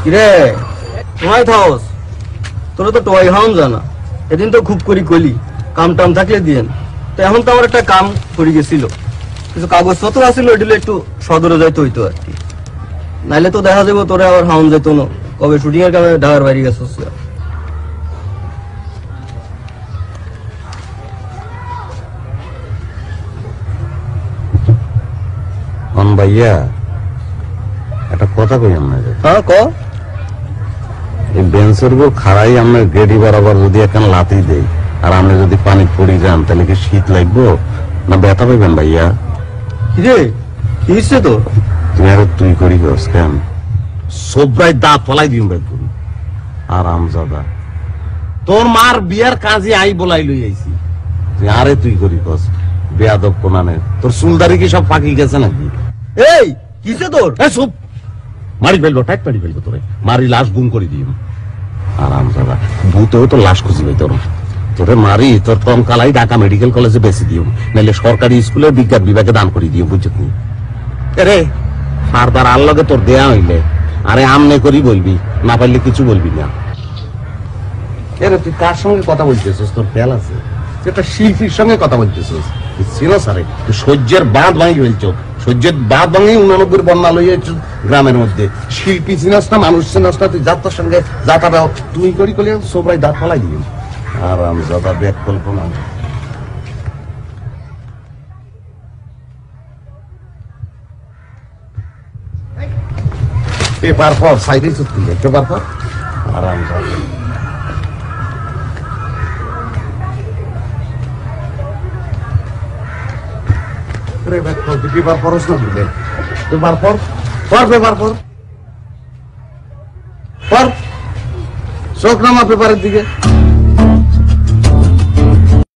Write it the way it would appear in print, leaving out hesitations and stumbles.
কিরে তোমায় থাকস তোরা তো টয় হাউন জানা এদিন তো খুব করি কলি কাম টাম থাকলে দিয়েন তো এখন তো আমার একটা কাম করে গেছিল কিছু কাগজপত্র আসছিল ওইগুলো একটু সদরে যাইতে হইতো আর কি নাইলে তো দেখা যাবো তোরা আবার হাউন যেত না কবে শুটিং এর কামে ঢাকার বাইরে গেছিস ভাইয়া একটা কথা কই আপনাকে। হ্যাঁ ক এই বেঞ্চের উপর খাড়াই আমরা গেডি বরাবর যদি এখন লাথি দেই আর আপনি যদি পানি পড়ে যান তাহলে কি শীত লাগবো না ব্যথা পাইবেন ভাইয়া? রে কি হচ্ছে তো তুমি আর তুই করি গস কেন সবাই দাঁত ফলাই দিন ভাই করি আর আমজাদা তোর মার বিয়ার কাজে আই বলাই লই আইছি তুই আরে তুই করি গস বেয়াদব কোনানে তোর চুলদারি কি সব পাকি গেছে নাকি? এই কিসে তোর চুপ মারি ফেলবো টাইট মারি ফেলবো তোরে মারি লাশ গুম করে দিই আর আমজাদা ভূতেও তো লাশ খুঁজি ভাই তোর তোরে মারি তোর কম কালাই ঢাকা মেডিকেল কলেজে বেশি দিও নাহলে সরকারি স্কুলে বিজ্ঞান বিভাগে দান করে দিও বুঝছো তুমি রে ফারদার আল্লাহকে তোর দেয়া হইলে আরে আমনে করি বলবি না পারলে কিছু বলবি না। এরে তুই কার সঙ্গে কথা বলতেছিস তোর খেয়াল আছে? তুই একটা শিল্পীর সঙ্গে কথা বলতেছিস ছিল সারে তুই সহ্যের বাঁধ ভাঙি ফেলছ সহ্যের বাঁধ ভাঙি 89 বন্যা লইয়াছ গ্রামের মধ্যে শিল্পী চিনাস না মানুষ চিনাস না তুই যাত্রার সঙ্গে যাত্রা তুই করি করলে সবাই দাঁত ফলাই দিবি আর আমি যাতা ব্যাগ কল্পনা পেপার পর সাইডে চুক্তি পেপার পর আরাম যাবে পেপার পরস না দিলে পেপার পর পেপার পর চোখ নামা পেপারের দিকে